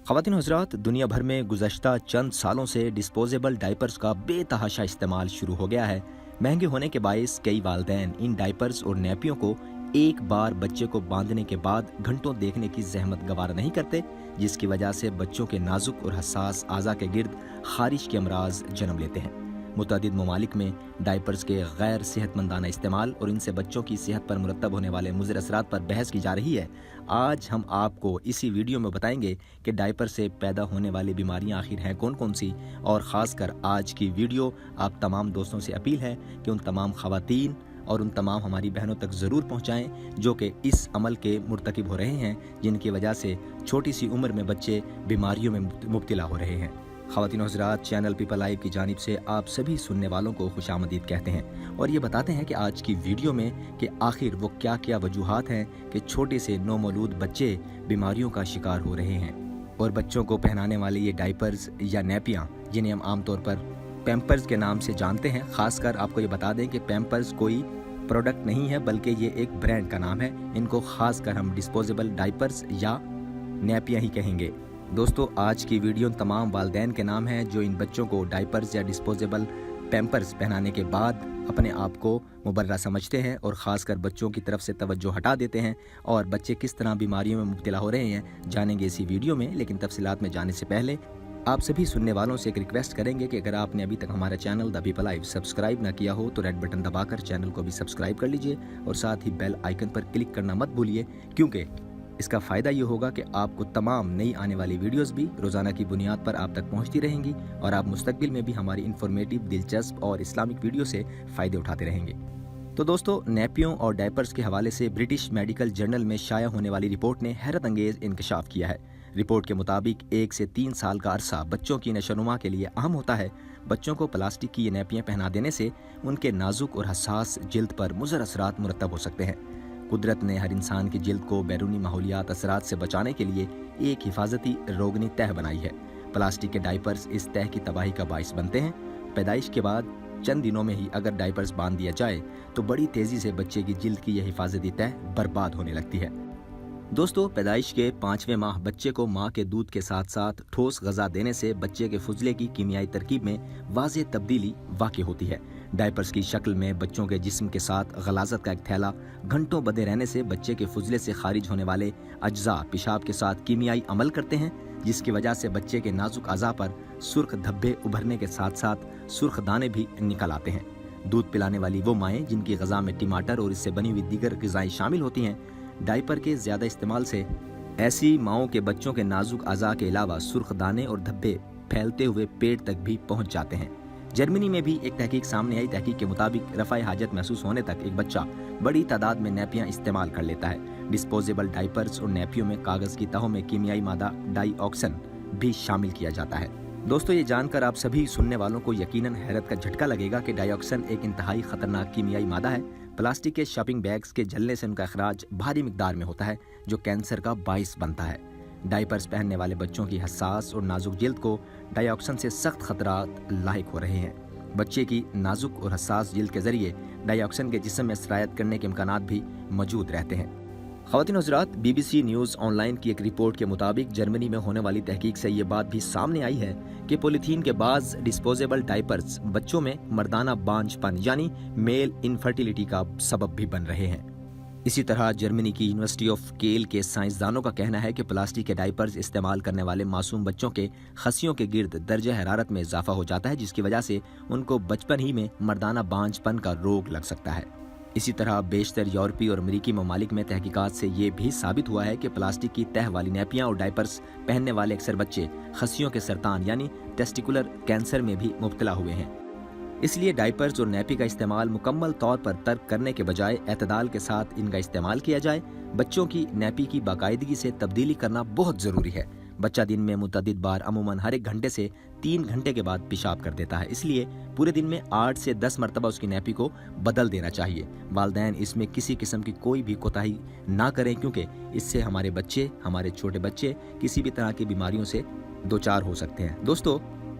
ख़वातीन और हज़रात, दुनिया भर में गुज़श्ता चंद सालों से डिस्पोजेबल डायपर्स का बेतहाशा इस्तेमाल शुरू हो गया है। महंगे होने के बायस कई वालिदैन इन डायपर्स और नैपियों को एक बार बच्चे को बांधने के बाद घंटों देखने की जहमत गवारा नहीं करते, जिसकी वजह से बच्चों के नाजुक और हसास आज़ा के गिर्द खारिश के अमराज जन्म लेते हैं। मुतअद्दिद ममालिक में डायपर्स के गैर सेहतमंदाना इस्तेमाल और इनसे बच्चों की सेहत पर मुरतब होने वाले मुज़र असरात पर बहस की जा रही है। आज हम आपको इसी वीडियो में बताएंगे कि डायपर से पैदा होने वाली बीमारियां आखिर हैं कौन कौन सी, और ख़ासकर आज की वीडियो आप तमाम दोस्तों से अपील है कि उन तमाम ख़वातीन और उन तमाम हमारी बहनों तक ज़रूर पहुँचाएँ जो कि इस अमल के मुर्तकिब हो रहे हैं, जिनकी वजह से छोटी सी उम्र में बच्चे बीमारियों में मुब्तला हो रहे हैं। ख़वातीन और हज़रात, चैनल पीपल लाइव की जानिब से आप सभी सुनने वालों को खुशामदीद कहते हैं और ये बताते हैं कि आज की वीडियो में कि आखिर वो क्या क्या वजूहात हैं कि छोटे से नौमौलूद बच्चे बीमारियों का शिकार हो रहे हैं। और बच्चों को पहनाने वाले ये डायपर्स या नैपियाँ, जिन्हें हम आमतौर पर पैम्पर्स के नाम से जानते हैं, ख़ासकर आपको ये बता दें कि पैम्पर्स कोई प्रोडक्ट नहीं है बल्कि ये एक ब्रांड का नाम है। इनको ख़ासकर हम डिस्पोजेबल डायपर्स या नैपियाँ ही कहेंगे। दोस्तों, आज की वीडियो तमाम वालिदैन के नाम है जो इन बच्चों को डायपर्स या डिस्पोजेबल पैम्पर्स पहनाने के बाद अपने आप को मुबर्रा समझते हैं और ख़ासकर बच्चों की तरफ से तवज्जो हटा देते हैं और बच्चे किस तरह बीमारियों में मुब्तला हो रहे हैं जानेंगे इसी वीडियो में। लेकिन तफसीलात में जाने से पहले आप सभी सुनने वालों से एक रिक्वेस्ट करेंगे कि अगर आपने अभी तक हमारा channel the people live subscribe ना किया हो तो रेड बटन दबाकर चैनल को भी सब्सक्राइब कर लीजिए और साथ ही बेल आइकन पर क्लिक करना मत भूलिए, क्योंकि इसका फ़ायदा ये होगा कि आपको तमाम नई आने वाली वीडियोस भी रोज़ाना की बुनियाद पर आप तक पहुंचती रहेंगी और आप मुस्तकबिल में भी हमारी इन्फॉर्मेटिव, दिलचस्प और इस्लामिक वीडियो से फ़ायदे उठाते रहेंगे। तो दोस्तों, नैपियों और डायपर्स के हवाले से ब्रिटिश मेडिकल जर्नल में शाया होने वाली रिपोर्ट ने हैरत अंगेज़ इंकशाफ किया है। रिपोर्ट के मुताबिक 1 से 3 साल का अरसा बच्चों की नशोनुमा के लिए अहम होता है। बच्चों को प्लास्टिक की ये नैपियाँ पहना देने से उनके नाजुक और हसास जिल्द पर मुज़र असरात मुरतब हो सकते हैं। कुदरत ने हर इंसान की जिल्द को बैरूनी माहौलियात असरात से बचाने के लिए एक हिफाजती रोगनी तह बनाई है। प्लास्टिक के डायपर्स इस तह की तबाही का बाइस बनते हैं। पैदाइश के बाद चंद दिनों में ही अगर डायपर्स बांध दिया जाए तो बड़ी तेज़ी से बच्चे की जिल्द की यह हिफाजती तह बर्बाद होने लगती है। दोस्तों, पैदाइश के 5वें माह बच्चे को माँ के दूध के साथ साथ ठोस गज़ा देने से बच्चे के फुजले की कीमियाई तरकीब में वाज़ेह तब्दीली वाक़ई होती है। डायपर्स की शक्ल में बच्चों के जिस्म के साथ गलाजत का एक थैला घंटों बंधे रहने से बच्चे के फुजले से खारिज होने वाले अज्जा पेशाब के साथ कीमियाई अमल करते हैं, जिसकी वजह से बच्चे के नाजुक अज़ा पर सुर्ख धब्बे उभरने के साथ साथ सुर्ख दाने भी निकल आते हैं। दूध पिलाने वाली वो माएँ जिनकी ग़ज़ा में टमाटर और इससे बनी हुई दीगर ग़िज़ाएँ शामिल होती हैं, डायपर के ज़्यादा इस्तेमाल से ऐसी माओं के बच्चों के नाजुक अज़ा के अलावा सुर्ख दाने और धब्बे फैलते हुए पेट तक भी पहुंच जाते हैं। जर्मनी में भी एक तहकीक सामने आई। तहकीक के मुताबिक रफ़ाए हाजत महसूस होने तक एक बच्चा बड़ी तादाद में नैपियाँ इस्तेमाल कर लेता है। डिस्पोजेबल डायपर्स और नैपियों में कागज़ की तहों में कीमियाई मादा डाईऑक्सिन भी शामिल किया जाता है। दोस्तों, ये जानकर आप सभी सुनने वालों को यकीनन हैरत का झटका लगेगा कि डाईऑक्सिन एक इंतहाई ख़तरनाक कीमियाई मादा है। प्लास्टिक के शॉपिंग बैग्स के जलने से उनका अखराज भारी मिकदार में होता है जो कैंसर का बाइस बनता है। डायपर्स पहनने वाले बच्चों की हसास और नाजुक जिल्द को डाईऑक्सिन से सख्त खतरात लाहिक हो रहे हैं। बच्चे की नाजुक और हसास जिल्द के जरिए डाईऑक्सिन के जिस्म में सरायत करने के इम्कानात भी मौजूद रहते हैं। ख़वातीन और हज़रात, BBC न्यूज़ ऑनलाइन की एक रिपोर्ट के मुताबिक जर्मनी में होने वाली तहकीक से ये बात भी सामने आई है कि पॉलीथीन के बाज़ डिस्पोजेबल डायपर्स बच्चों में मर्दाना बांझपन यानी मेल इनफर्टिलिटी का सबब भी बन रहे हैं। इसी तरह जर्मनी की यूनिवर्सिटी ऑफ केल के साइंसदानों का कहना है कि प्लास्टिक के डायपर्स इस्तेमाल करने वाले मासूम बच्चों के खसियों के गिर्द दर्जे हरारत में इजाफा हो जाता है, जिसकी वजह से उनको बचपन ही में मर्दाना बांझपन का रोग लग सकता है। इसी तरह बेशतर यूरोपीय और अमेरिकी ममालिक में तहकीकात से ये भी साबित हुआ है कि प्लास्टिक की तह वाली नैपियाँ और डायपर्स पहनने वाले अक्सर बच्चे खसियों के सरतान यानी टेस्टिकुलर कैंसर में भी मुब्तला हुए हैं। इसलिए डायपर्स और नैपी का इस्तेमाल मुकम्मल तौर पर तर्क करने के बजाय एतदाल के साथ इनका इस्तेमाल किया जाए। बच्चों की नैपी की बाकायदगी से तब्दीली करना बहुत ज़रूरी है। बच्चा दिन में मुतअद्दिद बार अमूमन हर 1 घंटे से 3 घंटे के बाद पेशाब कर देता है, इसलिए पूरे दिन में 8 से 10 मरतबा उसकी नैपी को बदल देना चाहिए। वालिदैन इसमें किसी किस्म की कोई भी कोताही ना करें, क्योंकि इससे हमारे छोटे बच्चे किसी भी तरह की बीमारियों से दो चार हो सकते हैं। दोस्तों,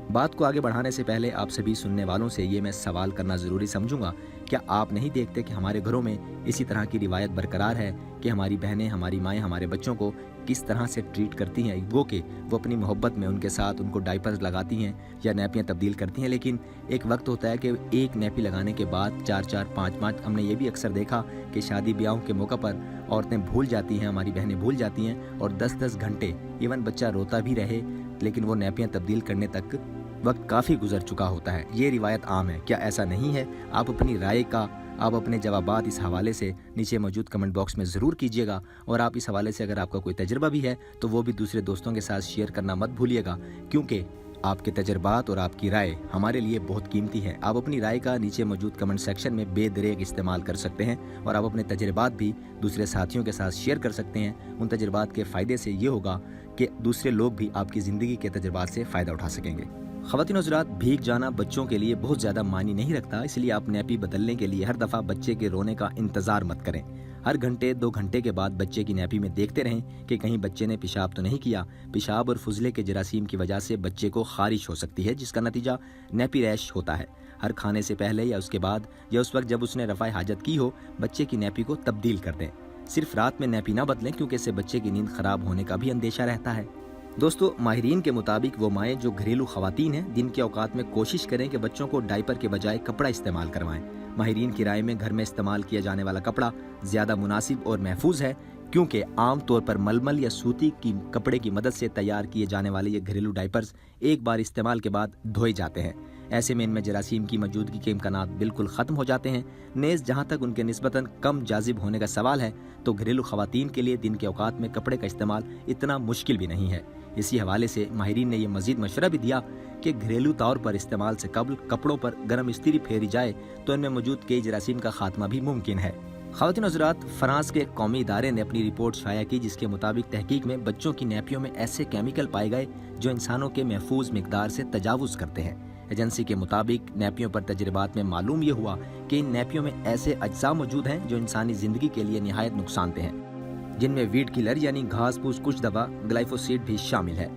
बात को आगे बढ़ाने से पहले आप सभी सुनने वालों से ये मैं सवाल करना ज़रूरी समझूंगा, क्या आप नहीं देखते कि हमारे घरों में इसी तरह की रिवायत बरकरार है कि हमारी बहनें, हमारी माएँ हमारे बच्चों को किस तरह से ट्रीट करती हैं, वो कि वो अपनी मोहब्बत में उनके साथ उनको डायपर्स लगाती हैं या नैपियाँ तब्दील करती हैं, लेकिन एक वक्त होता है कि एक नैपी लगाने के बाद 4-4, 5-5, हमने ये भी अक्सर देखा कि शादी ब्याहों के मौका पर औरतें भूल जाती हैं, हमारी बहनें भूल जाती हैं और 10-10 घंटे इवन बच्चा रोता भी रहे लेकिन वो नैपियाँ तब्दील करने तक वक्त काफ़ी गुजर चुका होता है। ये रिवायत आम है, क्या ऐसा नहीं है? आप अपनी राय का, आप अपने जवाबात इस हवाले से नीचे मौजूद कमेंट बॉक्स में ज़रूर कीजिएगा और आप इस हवाले से अगर आपका कोई तजर्बा भी है तो वो भी दूसरे दोस्तों के साथ शेयर करना मत भूलिएगा, क्योंकि आपके तजर्बात और आपकी राय हमारे लिए बहुत कीमती है। आप अपनी राय का नीचे मौजूद कमेंट सेक्शन में बेदरेग इस्तेमाल कर सकते हैं और आप अपने तजर्बात भी दूसरे साथियों के साथ शेयर कर सकते हैं। उन तजर्बात के फ़ायदे से ये होगा कि दूसरे लोग भी आपकी ज़िंदगी के तजर्बात से फ़ायदा उठा सकेंगे। ख़वातीन हज़रात, भीग जाना बच्चों के लिए बहुत ज़्यादा मायने नहीं रखता, इसलिए आप नैपी बदलने के लिए हर दफ़ा बच्चे के रोने का इंतज़ार मत करें। हर घंटे 2 घंटे के बाद बच्चे की नैपी में देखते रहें कि कहीं बच्चे ने पेशाब तो नहीं किया। पेशाब और फुजले के जरासीम की वजह से बच्चे को खारिश हो सकती है, जिसका नतीजा नैपी रैश होता है। हर खाने से पहले या उसके बाद या उस वक्त जब उसने रफ़ाए हाजत की हो, बच्चे की नैपी को तब्दील कर दें। सिर्फ रात में नैपी ना बदलें, क्योंकि इससे बच्चे की नींद ख़राब होने का भी अंदेशा रहता है। दोस्तों, माहिरीन के मुताबिक वो माएँ जो घरेलू ख़वातीन हैं, दिन के औकात में कोशिश करें कि बच्चों को डायपर के बजाय कपड़ा इस्तेमाल करवाएं। माहिरीन की राय में घर में इस्तेमाल किया जाने वाला कपड़ा ज़्यादा मुनासिब और महफूज है, क्योंकि आम तौर पर मलमल या सूती की कपड़े की मदद से तैयार किए जाने वाले ये घरेलू डायपर्स एक बार इस्तेमाल के बाद धोए जाते हैं। ऐसे में इनमें जरासीम की मौजूदगी के इम्कानात बिल्कुल ख़त्म हो जाते हैं। नेज़ जहाँ तक उनके निस्बतन कम जाजिब होने का सवाल है, तो घरेलू ख़वातीन के लिए दिन के औकात में कपड़े का इस्तेमाल इतना मुश्किल भी नहीं है। इसी हवाले से माहिरीन ने यह मजीद मशवरा भी दिया कि घरेलू तौर पर इस्तेमाल से कबल कपड़ों पर गर्म इस्त्री फेरी जाए तो इनमें मौजूद कई जरासीम का खात्मा भी मुमकिन है। ख़वातीन हज़रात, फ्रांस के कौमी इदारे ने अपनी रिपोर्ट शाया की, जिसके मुताबिक तहकीक में बच्चों की नैपियों में ऐसे केमिकल पाए गए जो इंसानों के महफूज मिकदार से तजावुज़ करते हैं। एजेंसी के मुताबिक नैपियों पर तजर्बात में मालूम ये हुआ कि इन नैपियों में ऐसे अज्जा मौजूद हैं जो इंसानी ज़िंदगी के लिए निहायत नुकसानदेह हैं, जिनमें वीड किलर यानी घास फूस कुछ दवा ग्लाइफोसेट भी शामिल है।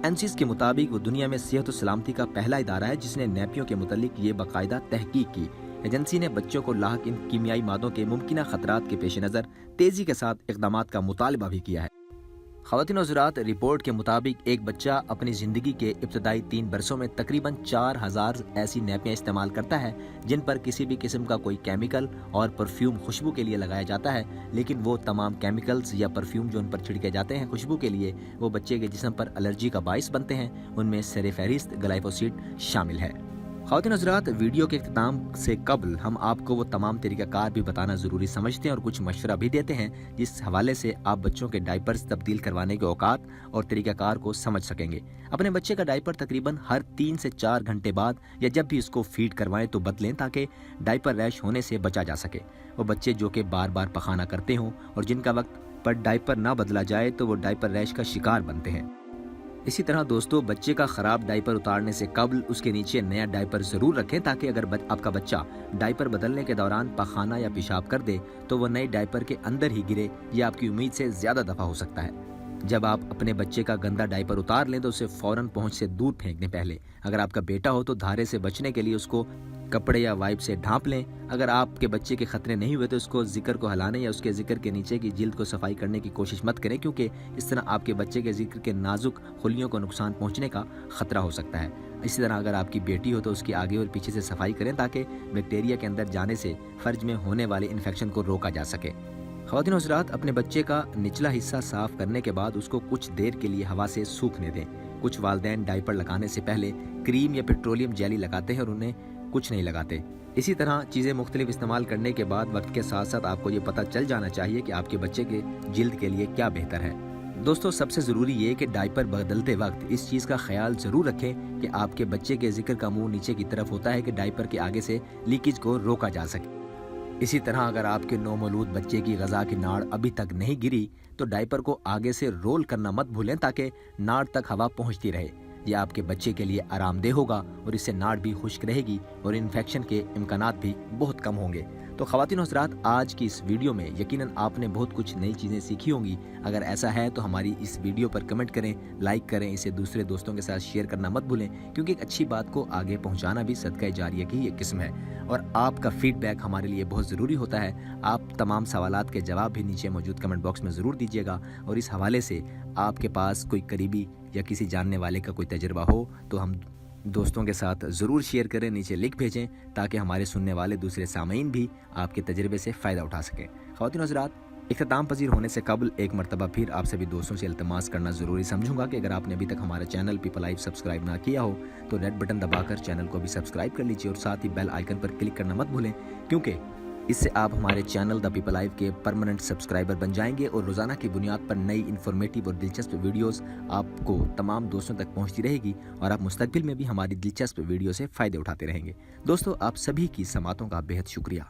एनसिस के मुताबिक वो दुनिया में सेहत और सलामती का पहला इदारा है जिसने नैपियों के मुतालिक ये बाकायदा तहकीक की। एजेंसी ने बच्चों को लाक इन कीमियाई मादों के मुमकिन खतरात के पेश नज़र तेज़ी के साथ इक़दामात का मुतालबा भी किया है। ख़वातीन हज़रात, रिपोर्ट के मुताबिक एक बच्चा अपनी ज़िंदगी के इब्तदाई 3 बरसों में तकरीबन 4000 ऐसी नैपियाँ इस्तेमाल करता है जिन पर किसी भी किस्म का कोई केमिकल और परफ्यूम खुशबू के लिए लगाया जाता है, लेकिन वो तमाम केमिकल्स या परफ्यूम जो उन पर छिड़के जाते हैं खुशबू के लिए, वो बच्चे के जिस्म पर एलर्जी का बाइस बनते हैं। उनमें सर-ए-फ़हरिस्त ग्लाइफोसेट शामिल है। ख़वातीन हज़रात, वीडियो के इख्तिताम से कबल हम आपको वो तमाम तरीक़ाकार भी बताना ज़रूरी समझते हैं और कुछ मशवरा भी देते हैं, जिस हवाले से आप बच्चों के डायपर्स तब्दील करवाने के औकात और तरीक़ाकार को समझ सकेंगे। अपने बच्चे का डायपर तकरीबन हर 3 से 4 घंटे बाद या जब भी इसको फीड करवाएं तो बदलें, ताकि डायपर रैश होने से बचा जा सके। वो बच्चे जो कि बार बार पखाना करते हों और जिनका वक्त पर डायपर ना बदला जाए तो वो डायपर रैश का शिकार बनते हैं। इसी तरह दोस्तों, बच्चे का ख़राब डायपर उतारने से कबल उसके नीचे नया डायपर ज़रूर रखें, ताकि अगर आपका बच्चा डायपर बदलने के दौरान पखाना या पेशाब कर दे तो वह नए डायपर के अंदर ही गिरे। यह आपकी उम्मीद से ज़्यादा दफ़ा हो सकता है। जब आप अपने बच्चे का गंदा डायपर उतार लें तो उसे फ़ौरन पहुँच से दूर फेंक दें। पहले अगर आपका बेटा हो तो धारे से बचने के लिए उसको कपड़े या वाइप से ढांप लें। अगर आपके बच्चे के खतरे नहीं हुए तो उसको जिक्र को हिलाने या उसके जिक्र के नीचे की जिल्द को सफाई करने की कोशिश मत करें, क्योंकि इस तरह आपके बच्चे के जिक्र के नाजुक खुलियों को नुकसान पहुंचने का खतरा हो सकता है। इसी तरह अगर आपकी बेटी हो तो उसकी आगे और पीछे से सफाई करें, ताकि बैक्टीरिया के अंदर जाने से फर्ज में होने वाले इन्फेक्शन को रोका जा सके। ख़वातीन हज़रात, अपने बच्चे का निचला हिस्सा साफ करने के बाद उसको कुछ देर के लिए हवा से सूखने दें। कुछ वालिदैन डायपर लगाने से पहले क्रीम या पेट्रोलियम जेली लगाते हैं और उन्हें कुछ नहीं लगाते। इसी तरह चीज़ें मुख्तलिफ इस्तेमाल करने के बाद वक्त के साथ साथ आपको ये पता चल जाना चाहिए कि आपके बच्चे के जिल्द के लिए क्या बेहतर है। दोस्तों, सबसे ज़रूरी ये कि डायपर बदलते वक्त इस चीज़ का ख्याल ज़रूर रखें कि आपके बच्चे के जिक्र का मुंह नीचे की तरफ होता है कि डायपर के आगे से लीकेज को रोका जा सके। इसी तरह अगर आपके नौमौलूद बच्चे की ग़ज़ा की नाड़ अभी तक नहीं गिरी तो डायपर को आगे से रोल करना मत भूलें, ताकि नाड़ तक हवा पहुँचती रहे। यह आपके बच्चे के लिए आरामदेह होगा और इससे नाड़ भी खुश्क रहेगी और इन्फेक्शन के इम्कानात भी बहुत कम होंगे। تو خواتین و حضرات، آج کی اس ویڈیو میں یقیناً آپ نے بہت کچھ نئی چیزیں سیکھی ہوں گی۔ اگر ایسا ہے تو ہماری اس ویڈیو پر کمنٹ کریں، لائک کریں، اسے دوسرے دوستوں کے ساتھ شیئر کرنا مت بھولیں، کیونکہ ایک اچھی بات کو آگے پہنچانا بھی صدقہ جاریہ کی ایک قسم ہے، اور آپ کا فیڈ بیک ہمارے لیے بہت ضروری ہوتا ہے۔ آپ تمام سوالات کے جواب بھی نیچے موجود کمنٹ باکس میں ضرور دیجیے گا، اور اس حوالے سے آپ کے پاس کوئی قریبی یا کسی جاننے والے کا کوئی تجربہ ہو تو ہم دوستوں کے ساتھ ضرور شیئر کریں، نیچے لکھ بھیجیں، تاکہ ہمارے سننے والے دوسرے سامعین بھی آپ کے تجربے سے فائدہ اٹھا سکیں۔ خواتین و حضرات، اختتام پذیر ہونے سے قبل ایک مرتبہ پھر آپ سبھی دوستوں سے التماس کرنا ضروری سمجھوں گا کہ اگر آپ نے ابھی تک ہمارا چینل پیپل لائف سبسکرائب نہ کیا ہو تو ریڈ بٹن دبا کر چینل کو بھی سبسکرائب کر لیجیے، اور ساتھ ہی بیل آئیکن پر کلک کرنا مت بھولیں، کیونکہ اس سے آپ ہمارے چینل دا پیپل لائف کے پرماننٹ سبسکرائبر بن جائیں گے، اور روزانہ کی بنیاد پر نئی انفارمیٹیو اور دلچسپ ویڈیوز آپ کو تمام دوستوں تک پہنچتی رہے گی، اور آپ مستقبل میں بھی ہماری دلچسپ ویڈیو سے فائدے اٹھاتے رہیں گے۔ دوستو، آپ سبھی کی سماعتوں کا بے حد شکریہ۔